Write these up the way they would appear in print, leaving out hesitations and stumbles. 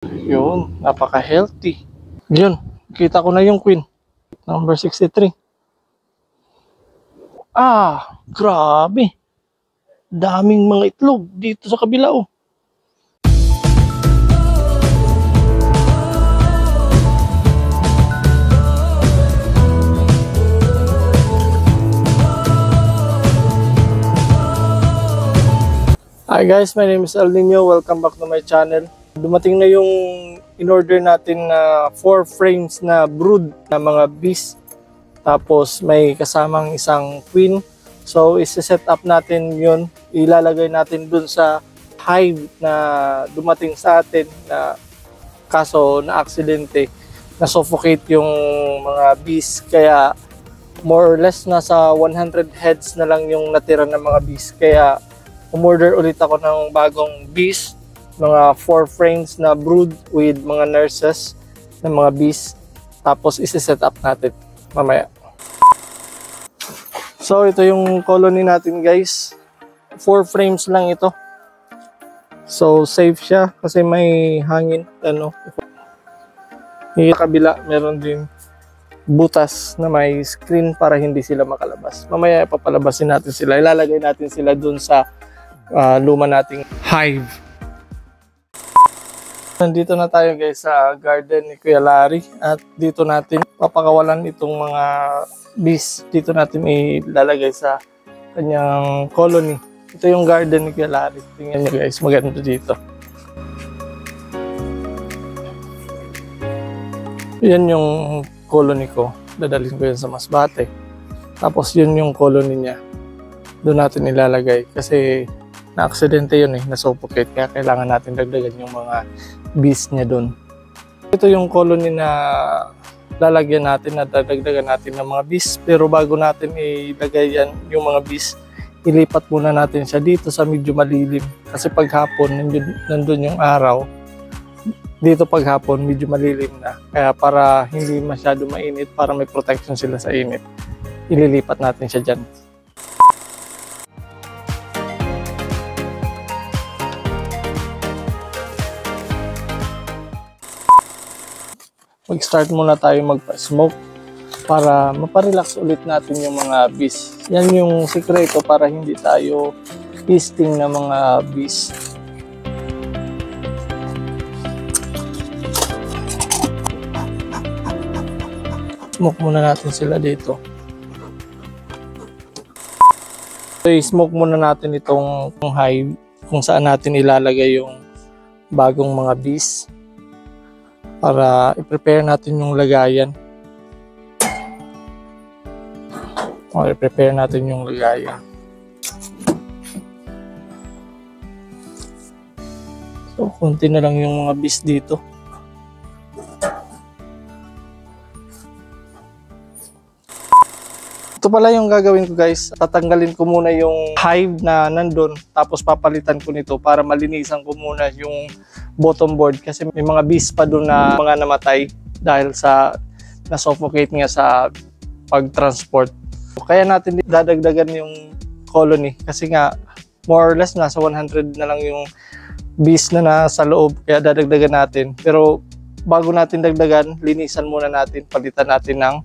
Yun, napaka-healthy. Yun, kita ko na yung queen. Number 63. Grabe. Daming mga itlog dito sa kabila, oh. Hi guys, my name is El Nino. Welcome back to my channel. Dumating na yung in-order natin na 4 frames na brood na mga bees. Tapos may kasamang isang queen. So isi-set up natin yun. Ilalagay natin dun sa hive na dumating sa atin na kaso na aksidente. Na-suffocate yung mga bees. Kaya more or less nasa 100 heads na lang yung natira ng mga bees. Kaya umorder ulit ako ng bagong bees, mga 4 frames na brood with mga nurses ng mga bees. Tapos isi-set up natin mamaya. So ito yung colony natin guys. 4 frames lang ito. So safe siya kasi may hangin. Yung kabila meron din butas na may screen para hindi sila makalabas. Mamaya papalabasin natin sila. Ilalagay natin sila dun sa luma nating hive. Nandito na tayo guys sa garden ni Kuya Larry at dito natin papakawalan itong mga bees. Dito natin ilalagay sa kanyang colony. Ito yung garden ni Kuya Larry. Tingnan nyo guys, maganda dito. Yan yung colony ko. Dadalhin ko yan sa Masbate. Tapos yun yung colony niya. Doon natin ilalagay kasi na-aksidente yun na-suffocate, kaya kailangan natin dagdagan yung mga bees niya doon. Ito yung colony na lalagyan natin, na dadagdagan natin ng mga bees, pero bago natin ilagay yan, yung mga bees, ilipat muna natin siya dito sa medyo malilim. Kasi paghapon, nandun yung araw, dito paghapon, medyo malilim na. Kaya para hindi masyado mainit, para may protection sila sa init, ililipat natin siya dyan. Mag-start muna tayo magpa-smoke para maparelax ulit natin yung mga bees. Yan yung sikreto para hindi tayo feasting ng mga bees. Smoke muna natin sila dito. So, i-smoke muna natin itong hive kung saan natin ilalagay yung bagong mga bees. Para i-prepare natin yung lagayan. I-prepare natin yung lagayan. So, konti na lang yung mga bees dito. Ito pala yung gagawin ko guys. Tatanggalin ko muna yung hive na nandun. Tapos papalitan ko nito para malinisan ko muna yung bottom board. Kasi may mga bees pa doon na mga namatay dahil sa na-suffocate nga sa pag-transport. Kaya natin dadagdagan yung colony. Kasi nga more or less nasa 100 na lang yung bees na nasa loob. Kaya dadagdagan natin. Pero bago natin dagdagan, linisan muna natin. Palitan natin ng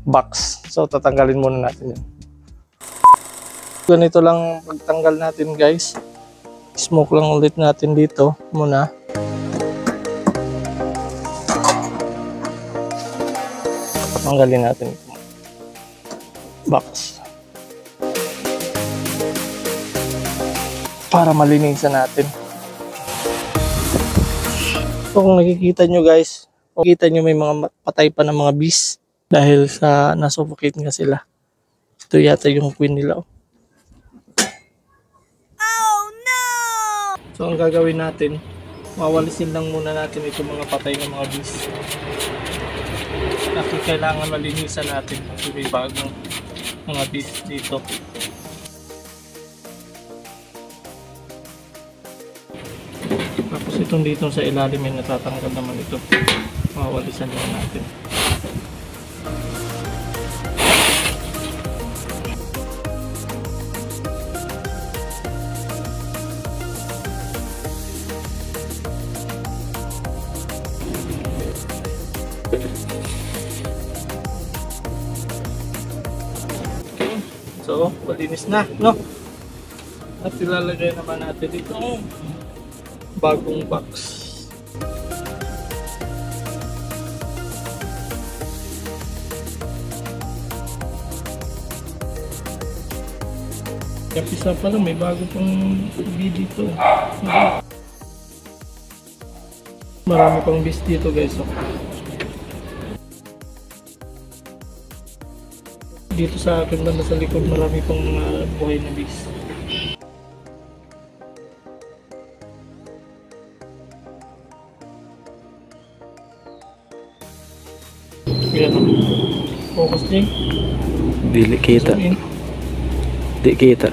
box. So tatanggalin muna natin yun. Ganito lang pagtanggal natin guys. Smoke lang ulit natin dito muna. Tanggalin natin ito. Box. Para malinisan natin. So kung nakikita nyo guys, makikita nyo may mga patay pa ng mga bees. Dahil sa na-suffocate nga sila. Ito yata yung queen nila. Oh no! So ang gagawin natin, mawalisin lang muna natin itong mga patay ng mga bees. Kasi kailangan malinisan natin kasi may bagong mga bees dito. Tapos itong dito sa ilalim ay natatanggal naman ito. Mawalisan lang natin. So, malinis na, no? At ilalagay naman natin dito bagong box. Kapisa pa lang, may bago pang TV dito. Marami pang bis dito guys. Dito sa akin banda sa likod, marami pang buhay na bis. Yan. Focus din. Dili kita. Di kita.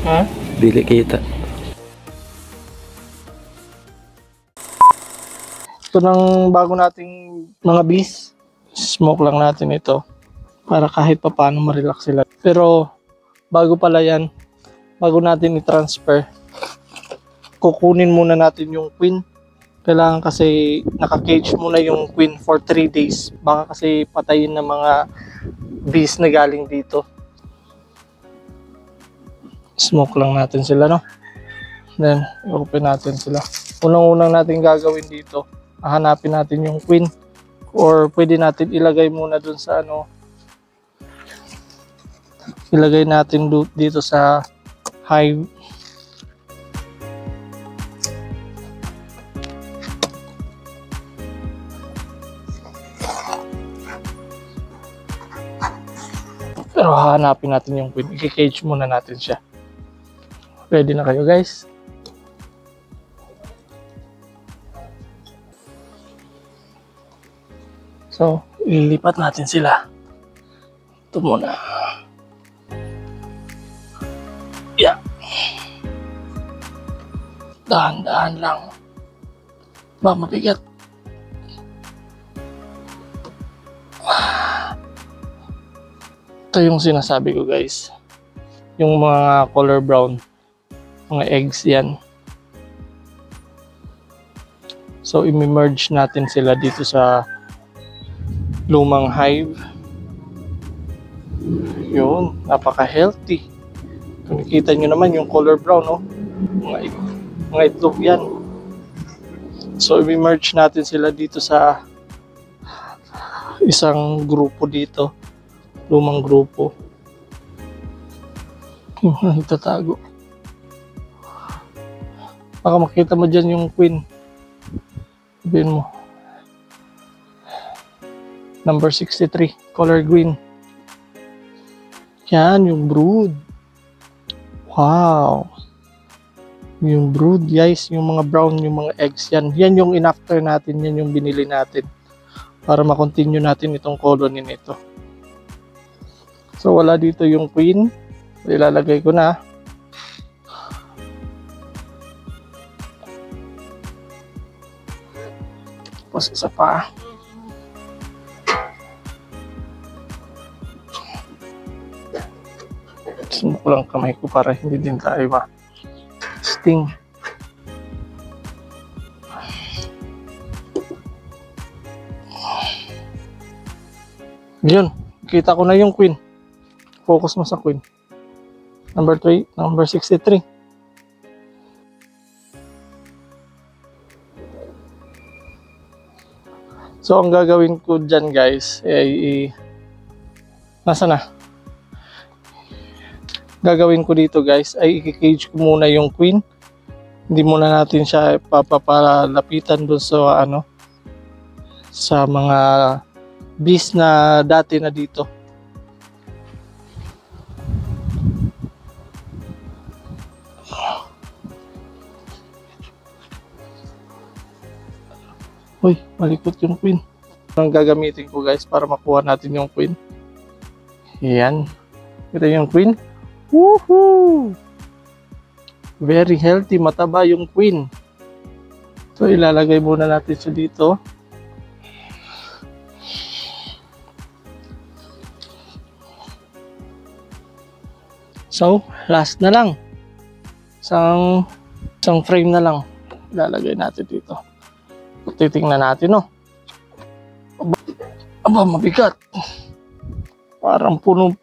Ha? Dili kita. Ito ng bago nating mga bis. Smoke lang natin ito para kahit pa paano ma-relax sila. Pero bago pala yan, bago natin i-transfer, kukunin muna natin yung queen. Kailangan kasi naka-cage muna yung queen for 3 days. Baka kasi patayin ng mga bees na galing dito. Smoke lang natin sila, no? Then, i-open natin sila. Unang-unang natin gagawin dito, hahanapin natin yung queen. Or pwede natin ilagay muna dun sa ano. Ilagay natin dito sa hive. Pero hahanapin natin yung queen. I-cage muna natin siya. Ready na kayo guys? So, ilipat natin sila. Ito muna. Yeah. Dahan-dahan lang. Ba, mabigat. Ito yung sinasabi ko guys. Yung mga color brown. Mga eggs yan. So, i-merge natin sila dito sa lumang hive. Yun, napaka-healthy. Kung nakita nyo naman yung color brown, no? Mga itlog yan. So, i-merge natin sila dito sa isang grupo dito. Lumang grupo. Itatago. Baka makita mo dyan yung queen. Sabihin mo. Number 63, color green. Yan, yung brood. Wow. Yung brood, guys. Yung mga brown, yung mga eggs. Yan, yan yung in-after natin. Yan yung binili natin. Para makontinue natin itong colony nito. So, wala dito yung queen. Ilalagay ko na. Tapos isa pa. Sumuk lang kamay ko para hindi din tayo ma-sting. Yun. Kita ko na yung queen. Focus mo sa queen. Number 3, number 63. So, ang gagawin ko dyan guys, ay nasa na? Gagawin ko dito guys, ay i-cage ko muna yung queen. Hindi muna natin siya papalapitan doon sa ano, sa mga bees na dati na dito. Uy, malikot yung queen. Ang gagamitin ko guys para makuha natin yung queen. Yan. Kita yung queen. Woohoo! Very healthy, mataba yung queen. So, ilalagay muna natin siya dito. So, last na lang. Isang frame na lang. Ilalagay natin dito. Titingnan natin, no? Aba, mabigat. Parang puno.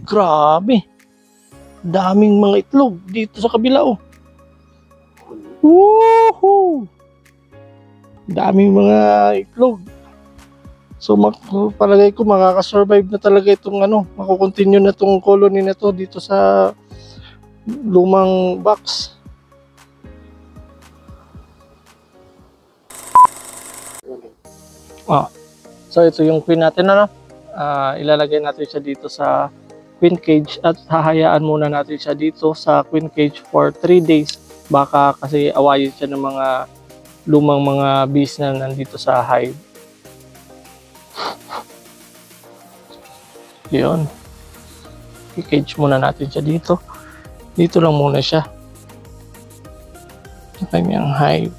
Grabe. Daming mga itlog dito sa kabila, oh. Woohoo! Daming mga itlog. So palagay ko makakasurvive na talaga itong makukontinue na itong colony na to dito sa lumang box. So ito yung queen natin, ilalagay natin siya dito sa queen cage at hahayaan muna natin siya dito sa queen cage for 3 days. Baka kasi awayin siya ng mga lumang mga bees na nandito sa hive. Yun. I-cage muna natin siya dito. Dito lang muna siya. Sa kanyang hive.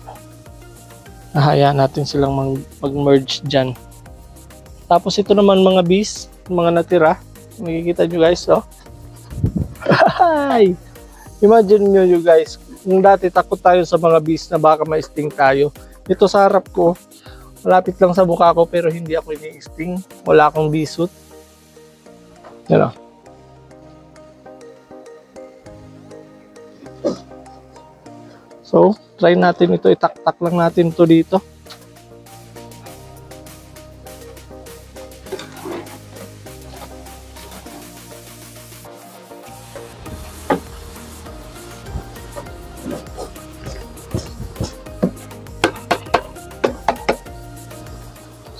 Nahayaan natin silang mag-merge dyan. Tapos ito naman mga bees, mga natira. Makikita nyo guys, oh. Imagine nyo you guys, kung dati takot tayo sa mga bees na baka ma-sting tayo. Ito sa harap ko, malapit lang sa mukha ko pero hindi ako ini-sting. Wala akong bee suit. Yan, oh. So, try natin ito. Itak-tak lang natin ito dito.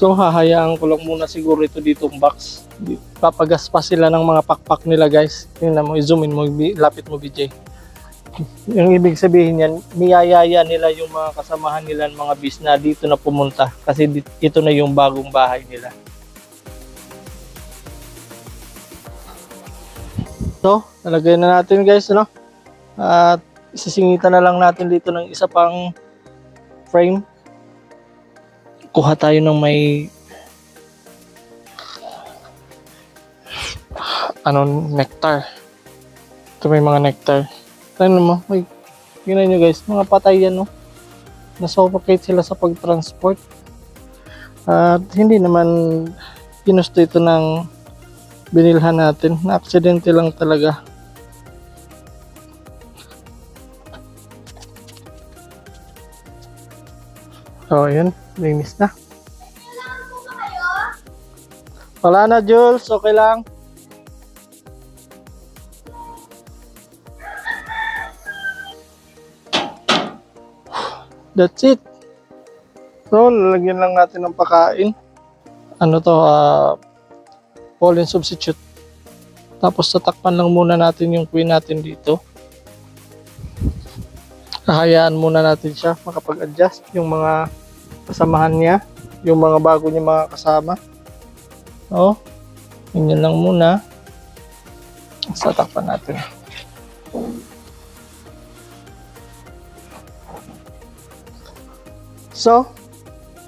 So, hahayaan ko lang muna siguro ito ditong box. Papagas pa sila ng mga pakpak nila guys. Tingnan mo, i-zoom in mo, lapit mo BJ. Yung ibig sabihin yan, niyayaya nila yung mga kasamahan nila, mga bees na dito na pumunta. Kasi ito na yung bagong bahay nila. So, nalagay na natin guys, At isisingitan na lang natin dito ng isa pang frame. Kuha tayo ng may nectar. Ito may mga nectar. Tignan mo, tingnan nyo guys, mga patay yan, na-suffocate sila sa pag-transport. At hindi naman ginusto ito ng binilhan natin. Na-aksidente lang talaga. So, yun. Linis na. Wala na, Jules. Okay lang. That's it. So, lalagyan lang natin ng pakain. Pollen substitute. Tapos, tatakpan lang muna natin yung queen natin dito. Hahayaan muna natin siya makapag-adjust yung mga kasamahan niya, yung mga bago niya mga kasama. Ganyan lang muna. Tatakpan natin. So,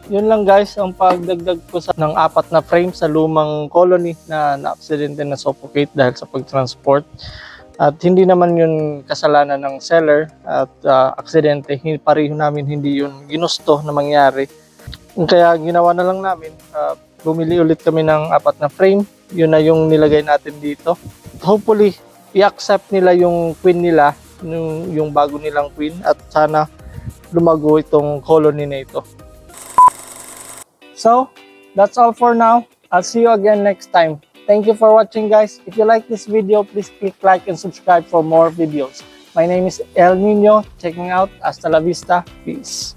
yun lang guys ang pagdagdag ko ng 4 na frame sa lumang colony na na-aksidente na suffocate dahil sa pag-transport. At hindi naman yun kasalanan ng seller at aksidente. Pareho namin hindi yun ginusto na mangyari. Kaya ginawa na lang namin, bumili ulit kami ng 4 na frame. Yun na yung nilagay natin dito. Hopefully, i-accept nila yung queen nila, yung bago nilang queen, at sana lumago itong colony na ito. So, that's all for now. I'll see you again next time. Thank you for watching guys. If you like this video, please click like and subscribe for more videos. My name is El Nino, checking out. Hasta la vista. Peace.